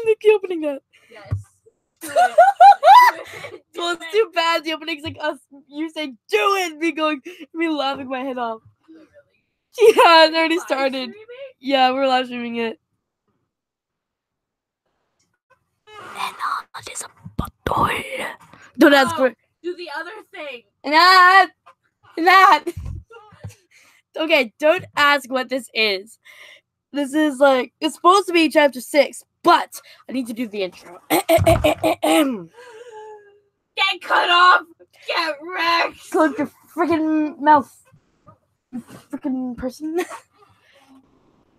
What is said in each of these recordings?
don't make the opening that. Yes. Well, it's too bad. The opening's like us. You saying "do it," me laughing my head off. Literally. Yeah, it already Live started. streaming? Yeah, we're live streaming it. Don't ask for Do the other thing. Not. Okay, don't ask what this is. This is like it's supposed to be chapter 6, but I need to do the intro. Get cut off. Get wrecked. Close your freaking mouth, you freaking person.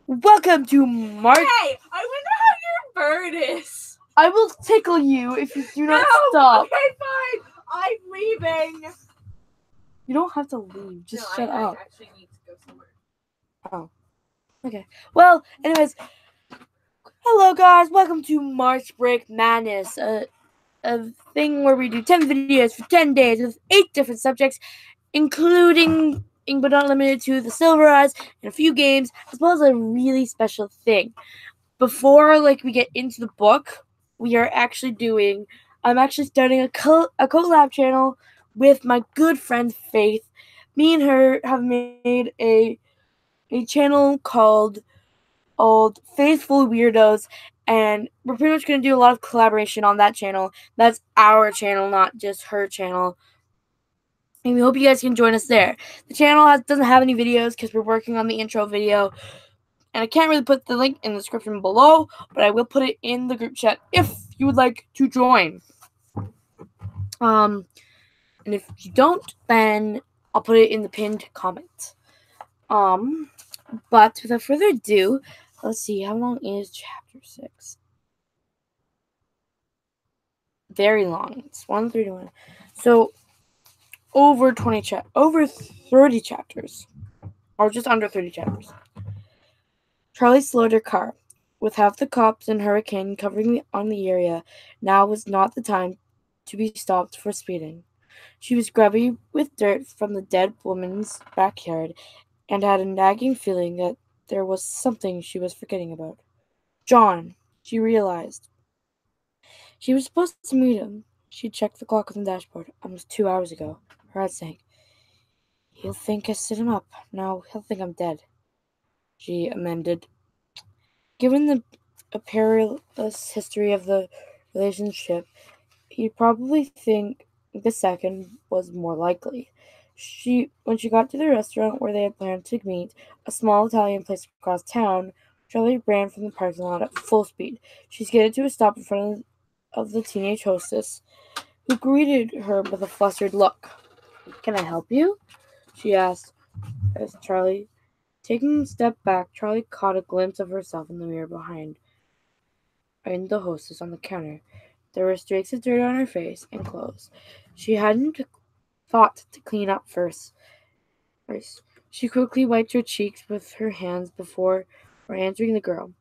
Welcome to March. Hey, I wonder how your bird is. I will tickle you if you do not No, stop. Okay, fine. I'm leaving. You don't have to leave. Just shut up. I actually need to go somewhere. Oh. Okay. Well, anyways. Hello, guys. Welcome to March Break Madness. A thing where we do 10 videos for 10 days with 8 different subjects, including, but not limited to, the Silver Eyes and a few games, as well as a really special thing. Before, we get into the book, I'm actually starting a collab channel with my good friend Faith. Me and her have made a channel called Faithful Weirdos, and we're pretty much going to do a lot of collaboration on that channel. That's our channel, not just her channel. And we hope you guys can join us there. The channel doesn't have any videos because we're working on the intro video. And I can't really put the link in the description below, but I will put it in the group chat if you would like to join. And if you don't, then I'll put it in the pinned comment. But without further ado, let's see, how long is chapter 6? Very long. It's 131. So over 30 chapters. Or just under 30 chapters. Charlie slowed her car. With half the cops and hurricane covering on the area, now was not the time to be stopped for speeding. She was grubby with dirt from the dead woman's backyard and had a nagging feeling that there was something she was forgetting about. John, she realized. She was supposed to meet him. She checked the clock on the dashboard. Almost 2 hours ago. Her heart sank. He'll think I set him up. Now he'll think I'm dead. She amended. Given a perilous history of the relationship, he'd probably think the second was more likely. When she got to the restaurant where they had planned to meet, a small Italian place across town, Charlie ran from the parking lot at full speed. She skidded to a stop in front of the teenage hostess, who greeted her with a flustered look. "Can I help you?" she asked as Charlie. Taking a step back, Charlie caught a glimpse of herself in the mirror behind the hostess on the counter. There were streaks of dirt on her face and clothes. She hadn't thought to clean up first. She quickly wiped her cheeks with her hands before answering the girl.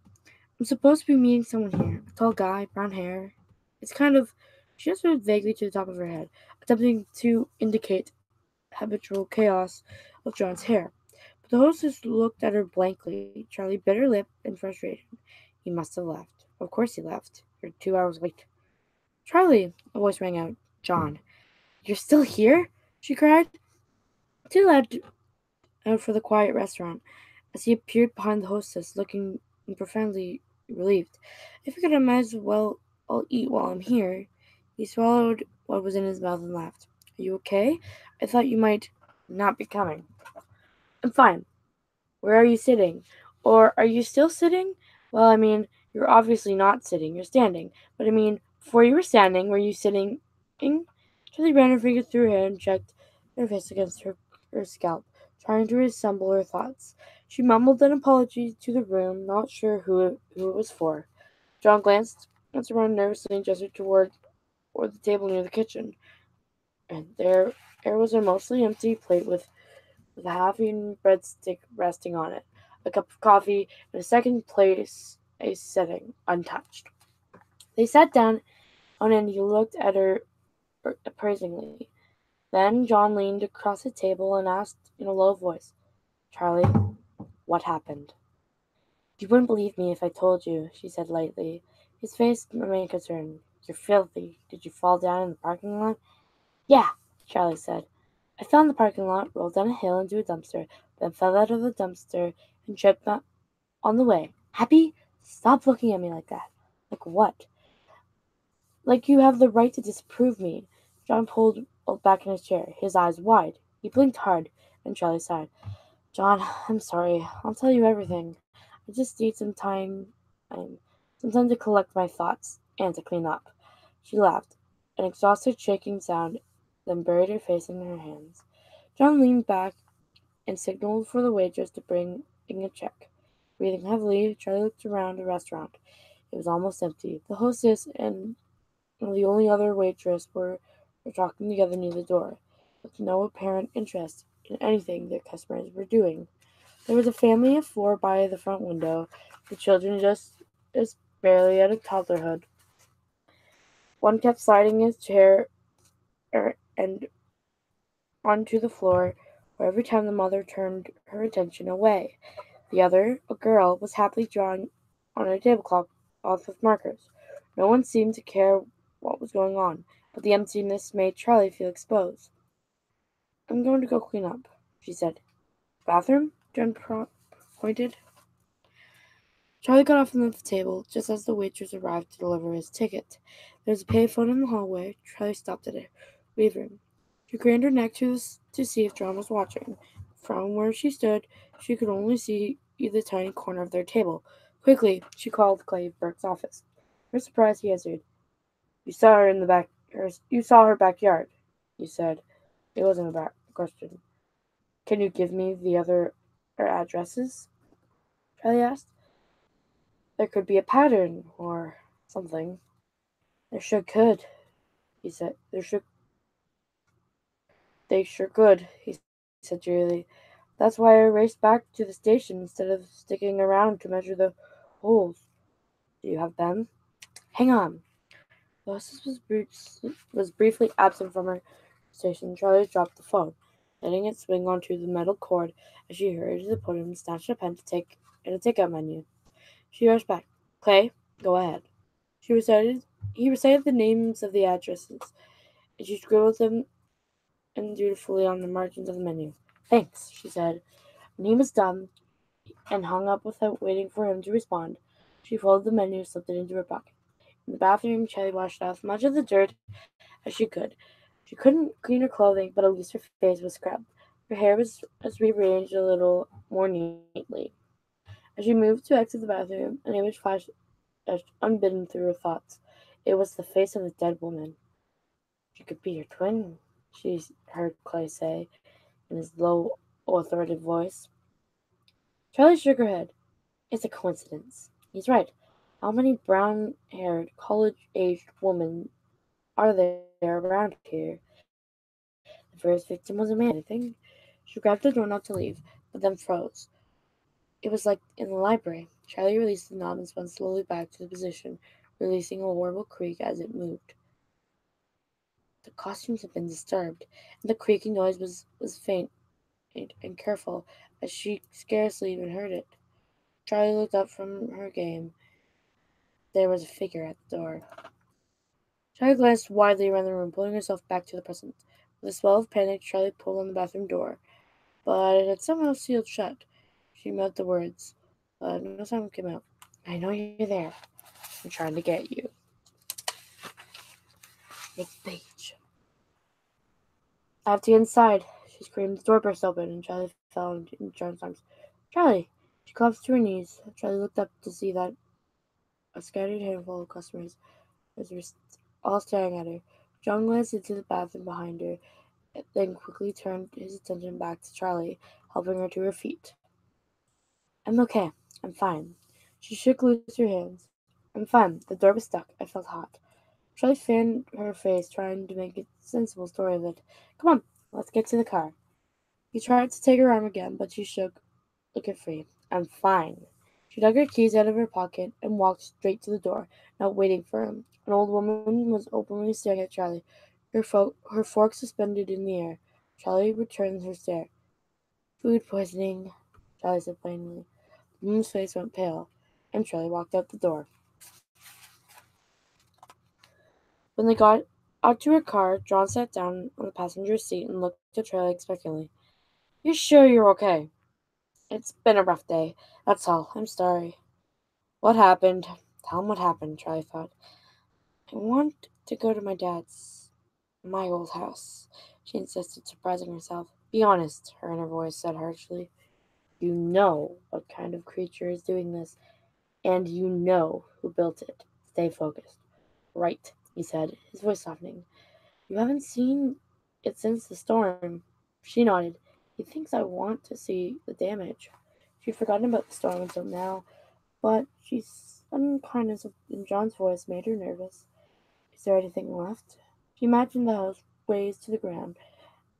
"I'm supposed to be meeting someone here. A tall guy, brown hair. It's kind of..." She answered vaguely to the top of her head, attempting to indicate habitual chaos of John's hair. But the hostess looked at her blankly. Charlie bit her lip in frustration. He must have left. Of course he left. You're 2 hours late. "Charlie!" a voice rang out. "John." "You're still here?" she cried. Too loud out for the quiet restaurant. As he appeared behind the hostess, looking profoundly relieved. "I figured I might as well I'll eat while I'm here." He swallowed what was in his mouth and laughed. "Are you okay? I thought you might not be coming." "I'm fine. Where are you sitting? Or are you still sitting? Well, I mean, you're obviously not sitting. You're standing. But I mean, before you were standing, were you sitting?" Charlie ran her finger through her hair and checked her face against her scalp, trying to reassemble her thoughts. She mumbled an apology to the room, not sure who it was for. John glanced around nervously and gestured toward the table near the kitchen. And there was a mostly empty plate with a half-eaten breadstick resting on it, a cup of coffee, and a second place a setting untouched. They sat down, and he looked at her appraisingly. Then John leaned across the table and asked in a low voice, "Charlie, what happened?" "You wouldn't believe me if I told you," she said lightly. His face remained concerned. You're filthy. Did you fall down in the parking lot? Yeah, Charlie said. I fell in the parking lot, rolled down a hill into a dumpster, then fell out of the dumpster and tripped on the way. Happy? Stop looking at me like that. Like what? Like you have the right to disapprove me. John pulled back in his chair, his eyes wide. He blinked hard, and Charlie sighed. John, I'm sorry. I'll tell you everything. I just need some time to collect my thoughts and to clean up. She laughed, an exhausted shaking sound, then buried her face in her hands. John leaned back and signaled for the waitress to bring in a check. Breathing heavily, Charlie looked around the restaurant. It was almost empty. The hostess and the only other waitress were talking together near the door, with no apparent interest in anything their customers were doing. There was a family of four by the front window, the children just barely out of toddlerhood. One kept sliding his chair and onto the floor, where every time the mother turned her attention away. The other, a girl, was happily drawing on a tablecloth with markers. No one seemed to care what was going on, but the emptiness made Charlie feel exposed. I'm going to go clean up, she said. Bathroom? John pointed. Charlie got off from the table just as the waitress arrived to deliver his ticket. There was a payphone in the hallway. Charlie stopped at it. Leave room. She craned her neck to see if John was watching. From where she stood, she could only see the tiny corner of their table. Quickly, she called Clay Burke's office. To her surprise, he answered. You saw her in the back. You saw her backyard. He said. It wasn't a back question. Can you give me the other addresses? Charlie asked. There could be a pattern or something. There sure could, he said. They sure could, he said drearily. That's why I raced back to the station instead of sticking around to measure the holes. Do you have them? Hang on. The hostess was briefly absent from her station. Charlie dropped the phone, letting it swing onto the metal cord as she hurried to the podium and snatched a pen to take in a takeout menu. She rushed back. Clay, go ahead. He recited the names of the addresses, and she scribbled them dutifully on the margins of the menu. Thanks, she said. When he was done and hung up without waiting for him to respond, she folded the menu and slipped it into her pocket. In the bathroom, Charlie washed off as much of the dirt as she could. She couldn't clean her clothing, but at least her face was scrubbed. Her hair was rearranged a little more neatly. As she moved to exit the bathroom, an image flashed unbidden through her thoughts. It was the face of a dead woman. She could be your twin, she heard Clay say in his low, authoritative voice. Charlie shook her head. It's a coincidence. He's right. How many brown-haired, college-aged women are there around here? The first victim was a man, I think. She grabbed the doorknob to leave, but then froze. It was like in the library. Charlie released the knob and spun slowly back to the position, releasing a horrible creak as it moved. The costumes had been disturbed, and the creaking noise was faint and careful, as she scarcely even heard it. Charlie looked up from her game. There was a figure at the door. Charlie glanced widely around the room, pulling herself back to the present. With a swell of panic, Charlie pulled on the bathroom door, but it had somehow sealed shut. She mouthed the words, but no sound came out. I know you're there. I'm trying to get you. Next page. I have to get inside, she screamed. The door burst open, and Charlie fell into John's arms. Charlie! She collapsed to her knees. Charlie looked up to see that a scattered handful of customers were all staring at her. John glanced into the bathroom behind her, then quickly turned his attention back to Charlie, helping her to her feet. I'm okay. I'm fine. She shook loose her hands. I'm fine. The door was stuck. I felt hot. Charlie fanned her face, trying to make a sensible story of it. Come on, let's get to the car. He tried to take her arm again, but she shook, looking free. I'm fine. She dug her keys out of her pocket and walked straight to the door, not waiting for him. An old woman was openly staring at Charlie, her fork suspended in the air. Charlie returned her stare. Food poisoning, Charlie said plainly. The woman's face went pale, and Charlie walked out the door. When they got out to her car, John sat down on the passenger seat and looked at Charlie expectantly. "You sure you're okay?" "It's been a rough day. That's all. I'm sorry." "What happened?" "Tell him what happened," Charlie thought. "I want to go to my old house," she insisted, surprising herself. "Be honest," her inner voice said harshly. "You know what kind of creature is doing this, and you know who built it. Stay focused." "Right," he said, his voice softening. "You haven't seen it since the storm." She nodded. "He thinks I want to see the damage." She'd forgotten about the storm until now, but she's sudden kindness in John's voice made her nervous. "Is there anything left?" She imagined the house razed to the ground,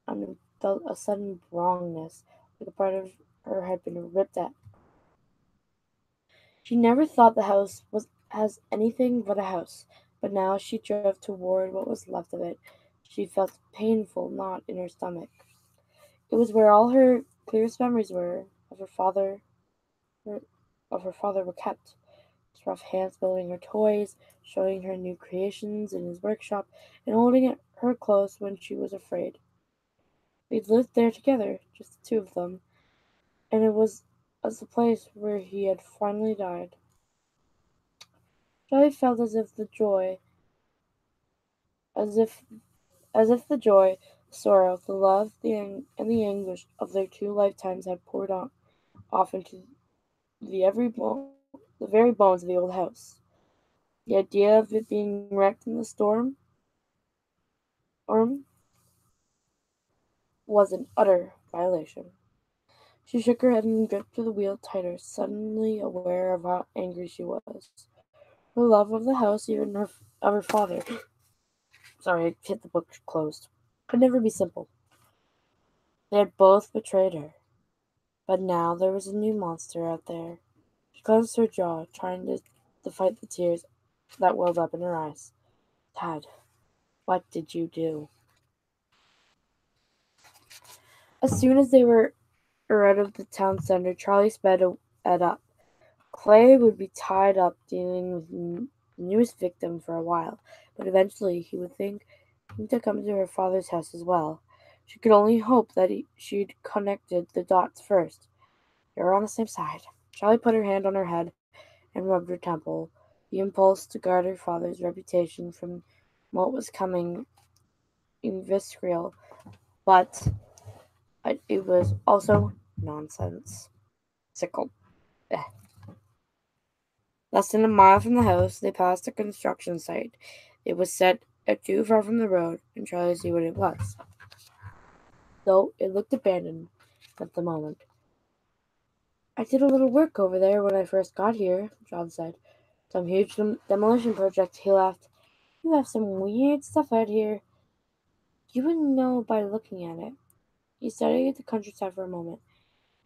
and felt a sudden wrongness, like a part of her had been ripped out. She never thought the house was as anything but a house, but now as she drove toward what was left of it, she felt a painful knot in her stomach. It was where all her clearest memories her, of her father were kept. His rough hands building her toys, showing her new creations in his workshop, and holding her close when she was afraid. They'd lived there together, just the two of them, and it was as the place where he had finally died. Charlie felt as if the joy, the sorrow, the love, and the anguish of their two lifetimes had poured off into the very bones of the old house. The idea of it being wrecked in the storm was an utter violation. She shook her head and gripped the wheel tighter, suddenly aware of how angry she was. Her love of the house, even of her father, sorry, I hit the book closed, could never be simple. They had both betrayed her. But now there was a new monster out there. She clenched her jaw, trying to fight the tears that welled up in her eyes. "Dad, what did you do?" As soon as they were out of the town center, Charlie sped up. Clay would be tied up dealing with the newest victim for a while, but eventually he would think to come to her father's house as well. She could only hope that she'd connected the dots first. They were on the same side. Charlie put her hand on her head and rubbed her temple, the impulse to guard her father's reputation from what was coming in visceral, but it was also nonsense. Sickle. Eh. Less than a mile from the house, they passed a construction site. It was set too far from the road, and Charlie knew what it was, though it looked abandoned at the moment. "I did a little work over there when I first got here," John said. "Some huge demolition project," he laughed. "You have some weird stuff out here. You wouldn't know by looking at it." He studied the countryside for a moment.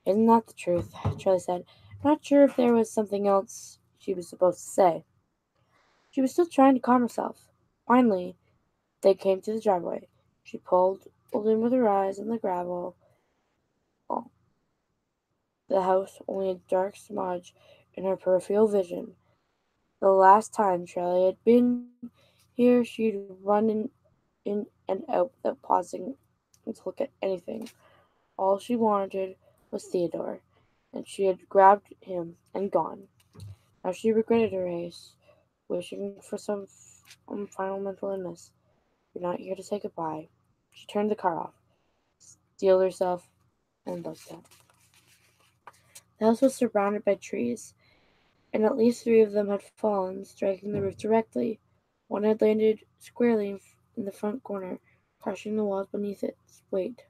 "Isn't that the truth?" Charlie said, not sure if there was something else she was supposed to say. She was still trying to calm herself. Finally, they came to the driveway. She pulled in with her eyes on the gravel. Oh, the house only a dark smudge in her peripheral vision. The last time Charlie had been here, she'd run in and out without pausing to look at anything. All she wanted was Theodore, and she had grabbed him and gone. Now she regretted her haste, wishing for some final mental illness. "You're not here to say goodbye." She turned the car off, steeled herself, and looked up. The house was surrounded by trees, and at least three of them had fallen, striking the roof directly. One had landed squarely in the front corner, crushing the walls beneath its weight.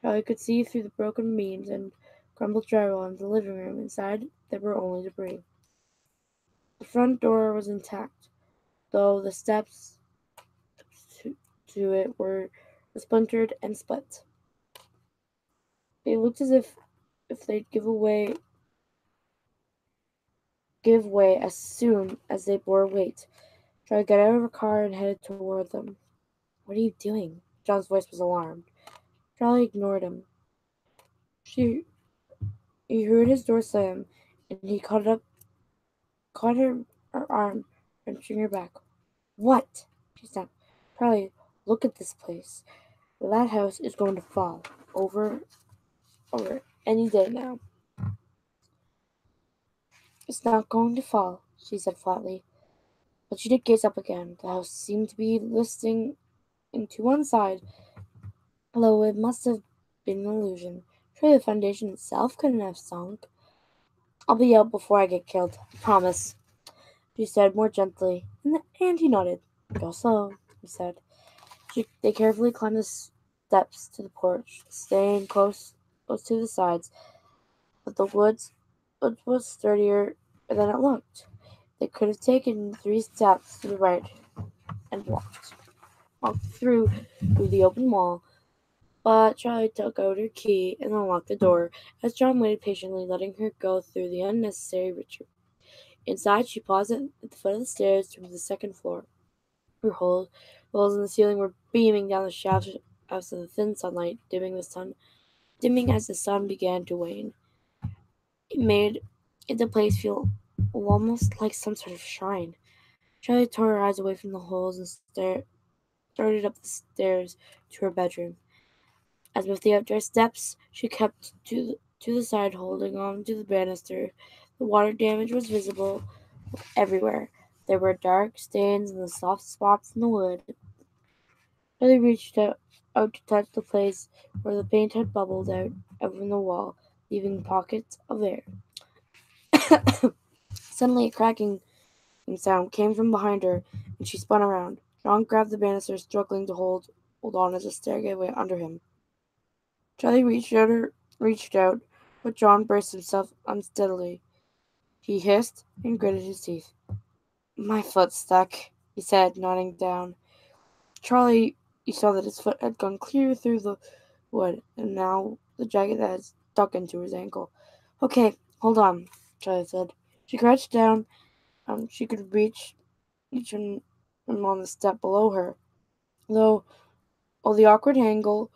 Charlie could see through the broken beams and crumbled drywall in the living room. Inside, there were only debris. The front door was intact, though the steps to it were splintered and split. They looked as if they'd give way as soon as they bore weight. Charlie got out of her car and headed toward them. "What are you doing?" John's voice was alarmed. Charlie ignored him. He heard his door slam, and he caught her arm, wrenching her back. "What?" She snapped. Charlie, look at this place. That house is going to fall over any day now. It's not going to fall, she said flatly. But she did gaze up again. The house seemed to be listing into one side, although it must have been an illusion. Surely the foundation itself couldn't have sunk. I'll be out before I get killed, I promise, she said more gently, and he nodded. Go slow, he said. They carefully climbed the steps to the porch, staying close to the sides, but the wood was sturdier than it looked. They could have taken 3 steps to the right and walked through the open wall, but Charlie took out her key and unlocked the door as John waited patiently, letting her go through the unnecessary ritual. Inside, she paused at the foot of the stairs to the second floor. Her holes in the ceiling were beaming down the shafts of the thin sunlight, dimming as the sun began to wane. It made the place feel almost like some sort of shrine. Charlie tore her eyes away from the holes and started up the stairs to her bedroom. As with the outdoor steps, she kept to the side, holding on to the banister. The water damage was visible everywhere. There were dark stains and the soft spots in the wood. Charlie reached out to touch the place where the paint had bubbled out from the wall, leaving pockets of air. Suddenly, a cracking sound came from behind her, and she spun around. John grabbed the banister, struggling to hold on as the stair gave way under him. Charlie reached out, but John braced himself unsteadily. He hissed and gritted his teeth. My foot's stuck, he said, nodding down. Charlie, you saw that his foot had gone clear through the wood, and now the jagged had stuck into his ankle. Okay, hold on, Charlie said. She crouched down. She could reach him on the step below her, though the awkward angle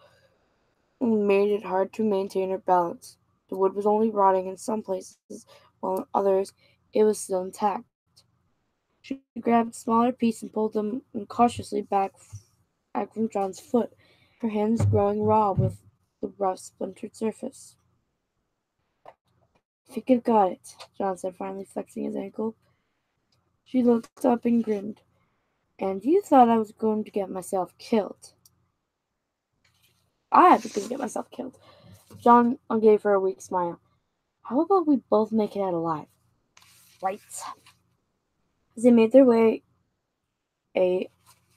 made it hard to maintain her balance. The wood was only rotting in some places, while in others it was still intact. She grabbed a smaller piece and pulled them cautiously back from John's foot, her hands growing raw with the rough, splintered surface. I think I've got it, John said, finally flexing his ankle. She looked up and grinned. And you thought I was going to get myself killed. I was going to get myself killed. John gave her a weak smile. How about we both make it out alive? Right. As they made their way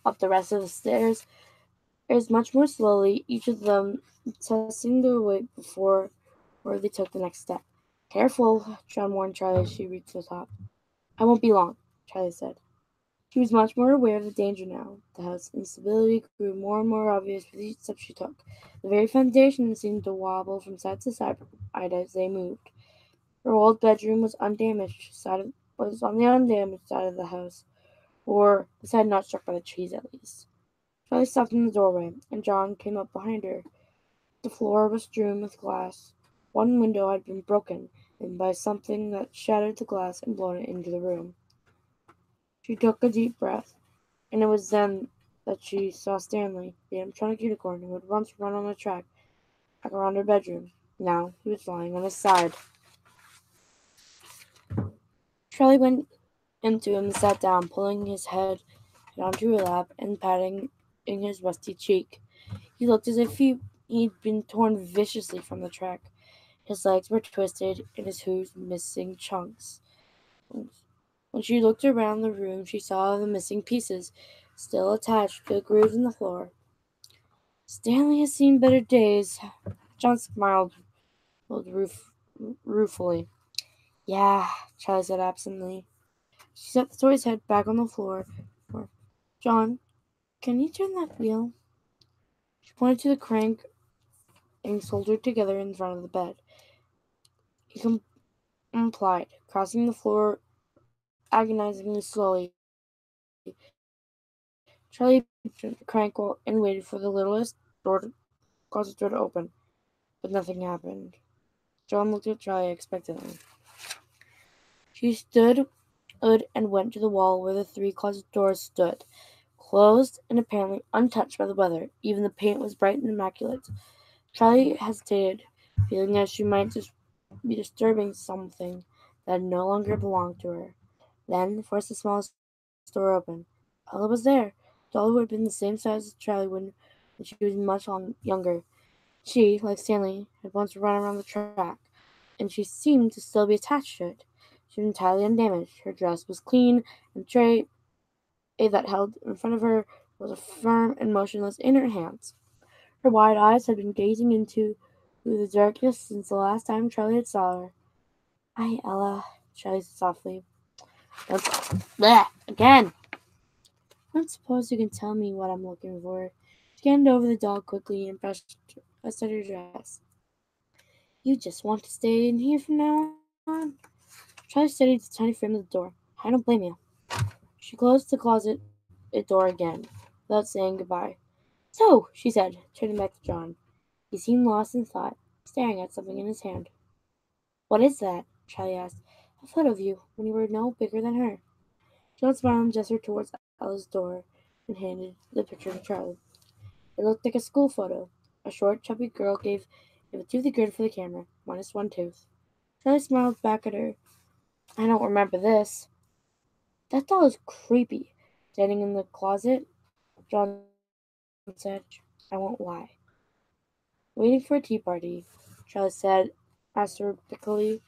up the rest of the stairs, much more slowly, each of them testing their weight before they took the next step. Careful, John warned Charlie as she reached the top. I won't be long, Charlie said. She was much more aware of the danger now. The house's instability grew more and more obvious with each step she took. The very foundation seemed to wobble from side to side as they moved. Her old bedroom was on the undamaged side of the house, or the side not struck by the trees at least. Charlie stopped in the doorway, and John came up behind her. The floor was strewn with glass. One window had been broken in by something that shattered the glass and blown it into the room. She took a deep breath, and it was then that she saw Stanley, the animatronic unicorn who had once run on a track back around her bedroom. Now he was lying on his side. Charlie went into him and sat down, pulling his head onto her lap and patting his rusty cheek. He looked as if he'd been torn viciously from the track. His legs were twisted and his hooves missing chunks. When she looked around the room, she saw the missing pieces still attached to the grooves in the floor. Stanley has seen better days. John smiled ruefully. Yeah, Charlie said absently. She set the toy's head back on the floor. John, can you turn that wheel? She pointed to the crank and soldered together in front of the bed. He complied, crossing the floor agonizingly slowly. Charlie turned the crank and waited for the littlest closet door to open, but nothing happened. John looked at Charlie expectantly. She stood and went to the wall where the 3 closet doors stood, closed and apparently untouched by the weather. Even the paint was bright and immaculate. Charlie hesitated, feeling as she might just be disturbing something that no longer belonged to her. Then forced the smallest door open. Ella was there. Dolly would have been the same size as Charlie when she was much younger. She, like Stanley, had once run around the track, and she seemed to still be attached to it. She was entirely undamaged. Her dress was clean, and the tray that held in front of her was firm and motionless in her hands. Her wide eyes had been gazing into the darkness since the last time Charlie had saw her. "Hi, Ella," Charlie said softly. Again. "I don't suppose you can tell me what I'm looking for." She scanned over the doll quickly and pressed at her dress. "You just want to stay in here from now on?" Charlie studied the tiny frame of the door. "I don't blame you." She closed the closet door again, without saying goodbye. "So," she said, turning back to John. He seemed lost in thought, staring at something in his hand. "What is that?" Charlie asked. "A photo of you, when you were no bigger than her." John smiled and gestured towards Ella's door and handed the picture to Charlie. It looked like a school photo. A short, chubby girl gave a toothy grin for the camera, minus one tooth. Charlie smiled back at her. "I don't remember this." "That doll is creepy." Standing in the closet, John said, "I won't lie." "Waiting for a tea party," Charlie said acerbic.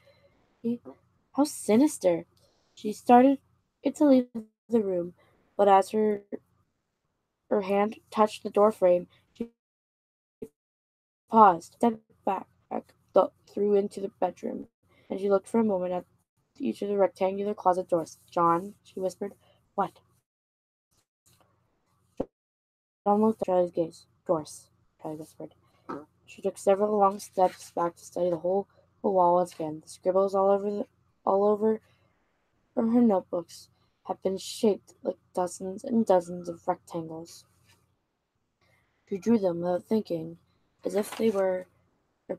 "How sinister." She started to leave the room, but as her hand touched the doorframe, she paused, stepped back through into the bedroom, and she looked for a moment at each of the rectangular closet doors. "John," she whispered. "What?" John looked at Charlie's gaze. "Doors," Charlie whispered. She took several long steps back to study the whole wall once again. The scribbles all over her notebooks had been shaped like dozens and dozens of rectangles. She drew them without thinking, as if they were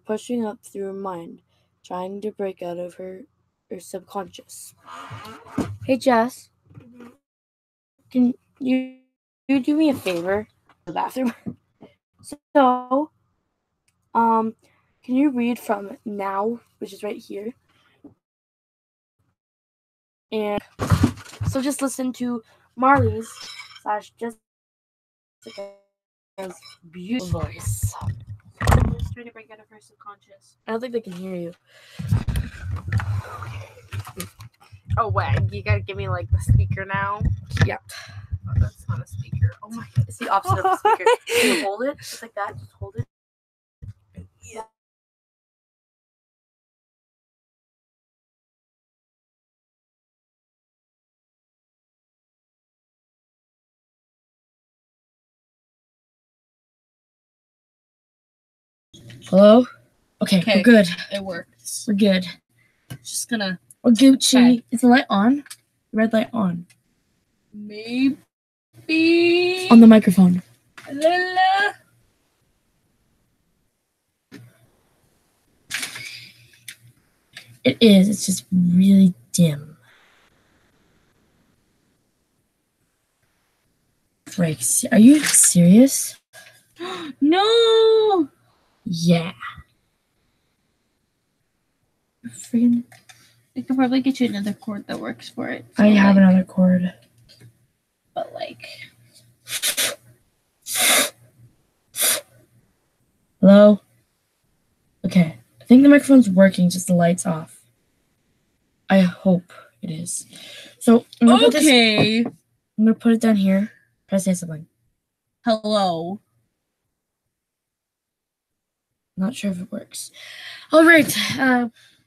pushing up through her mind, trying to break out of her subconscious. "Hey, Jess, can you do me a favor?" The bathroom. So, can you read from now, which is right here? And so just listen to Marley's / Jessica's beautiful voice. Just trying to break out of her subconscious. I don't think they can hear you. Oh, wait. You gotta give me, like, the speaker now? Yeah. Oh, that's not a speaker. Oh, my God. It's the opposite of a speaker. Can you hold it? Just like that. Just hold it. Yeah. Hello? Okay, Okay. we're good. It works. We're good. Just gonna... We're Gucci. Okay. Is the light on? The red light on. Maybe... On the microphone. La. It is. It's just really dim. Breaks. Are you serious? No! Yeah. Freaking. We could probably get you another cord that works for it. I have another cord. But, like... Hello? Okay. I think the microphone's working, just the light's off. I hope it is. So, I'm gonna put it down here. Try to say something. Hello. Not sure if it works. Alright.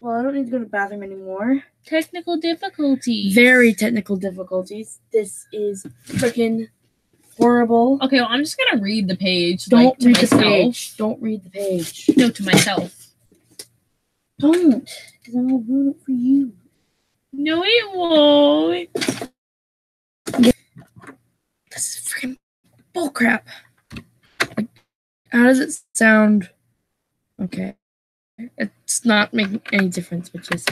Well, I don't need to go to the bathroom anymore. Technical difficulties. Very technical difficulties. This is freaking horrible. Okay, well, I'm just gonna read the page. Don't to read myself. the page. Don't read the page. No, to myself. Don't, because I will ruin it for you. No, it won't. This is freaking bullcrap. Like, how does it sound? Okay. It's not making any difference, which is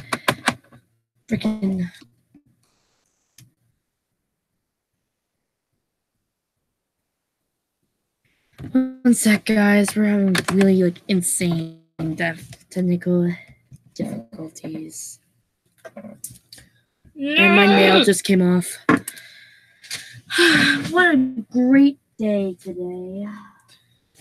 freaking... One sec, guys. We're having really insane technical difficulties. And my nail just came off. What a great day today.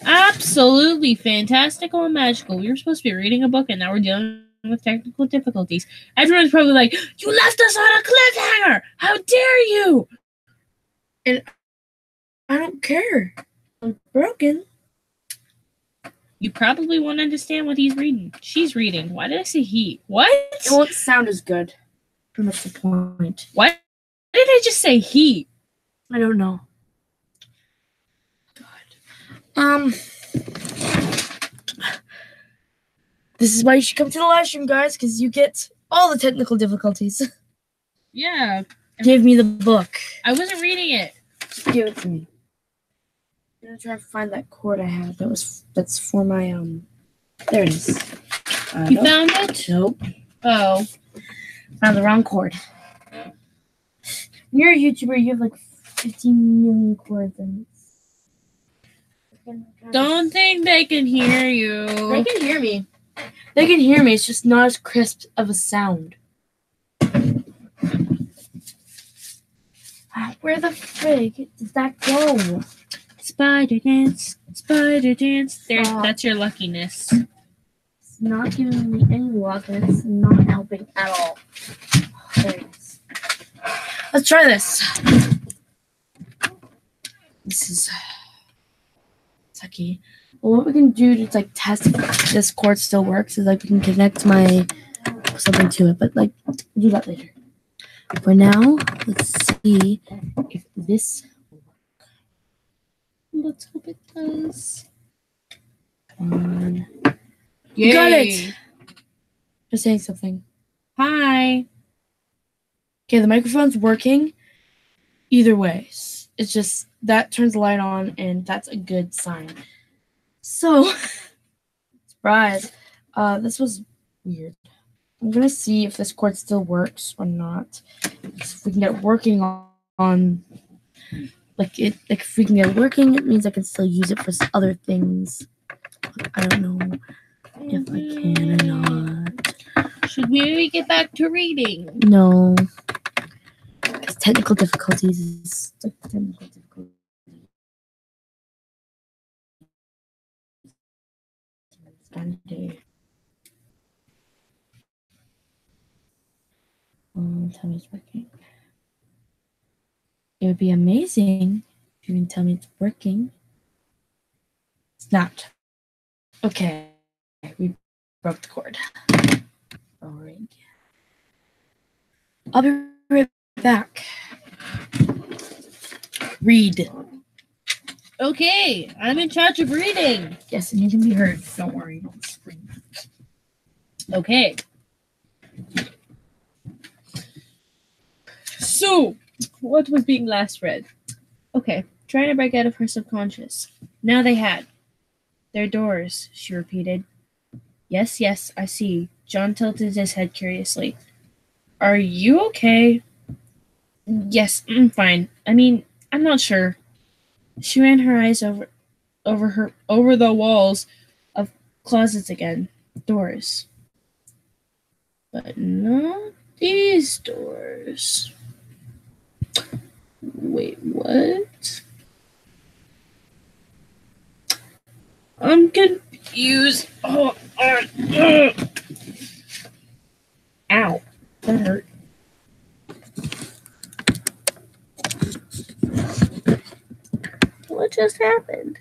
Absolutely fantastical and magical. We were supposed to be reading a book and now we're dealing with technical difficulties. Everyone's probably like, you left us on a cliffhanger! How dare you! And I don't care. I'm broken. You probably won't understand what he's reading. She's reading. Why did I say he? What? It won't sound as good. Pretty much the point. Why did I just say he? I don't know. God. This is why you should come to the live stream, guys, because you get all the technical difficulties. Yeah. Give me the book. I wasn't reading it. Just give it to me. I'm gonna try to find that cord I had. That's for my There it is. You found it? Nope. Oh. Found the wrong cord. When you're a YouTuber, you have 15 million cords and Don't think they can hear you. They can hear me. They can hear me. It's just not as crisp of a sound. Where the frig did that go? Spider dance, spider dance. There, Stop. that's your luckiness. It's not giving me any luck, and it's not helping at all. There it is. Let's try this. This is sucky. Well, what we can do to test if this cord still works is we can connect my something to it, but we'll do that later. For now, let's see if this will work. Let's hope it does. Come on. Yay. Got it! Just saying something. Hi. Okay, the microphone's working. Either way, it's just that turns the light on, and that's a good sign. So, surprise. This was weird. I'm gonna see if this cord still works or not. If we can get it working if we can get it working, it means I can still use it for other things. I don't know if I can or not. Should we maybe get back to reading? No. Because technical difficulties is technical difficulties. Tell me it's working. It would be amazing if you can tell me it's working. It's not. Okay. We broke the cord. Alright. I'll be right back. Read. Okay, I'm in charge of reading. Yes, and you can be heard. Don't worry. Don't scream. Okay. So, what was being last read? Okay, trying to break out of her subconscious. Now they had. Their doors, she repeated. Yes, yes, I see. John tilted his head curiously. Are you okay? Yes, I'm fine. I mean, I'm not sure. She ran her eyes over the walls of closets again. Doors. But not these doors. Wait, what? I'm confused. Ow. That hurt. What just happened?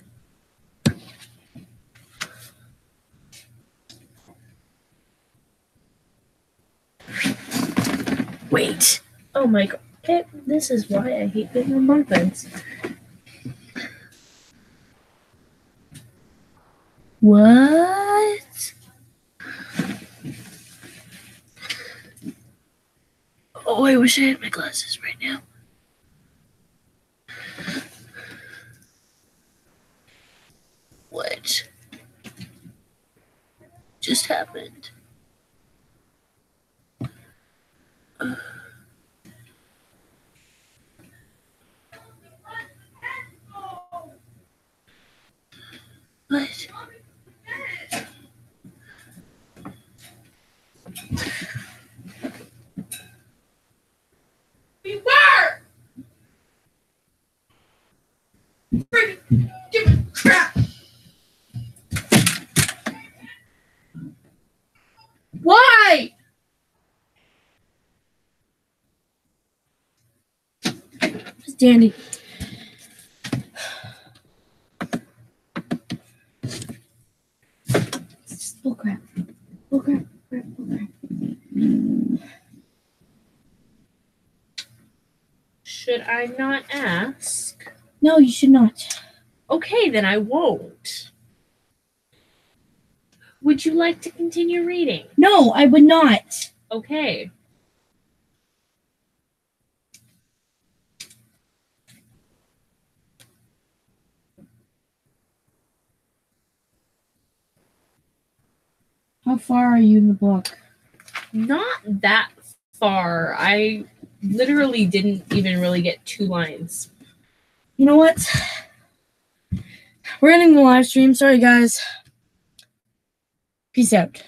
Wait. Oh my god. Okay, this is why I hate being on bunk beds. What? Oh, I wish I had my glasses right now. What just happened? Give me crap. Why? It's Dandy. It's just bullcrap. Bullcrap. Bullcrap. Should I not ask? No, you should not. Okay, then I won't. Would you like to continue reading? No, I would not. Okay. How far are you in the book? Not that far. I literally didn't even really get 2 lines. You know what? We're ending the live stream. Sorry, guys. Peace out.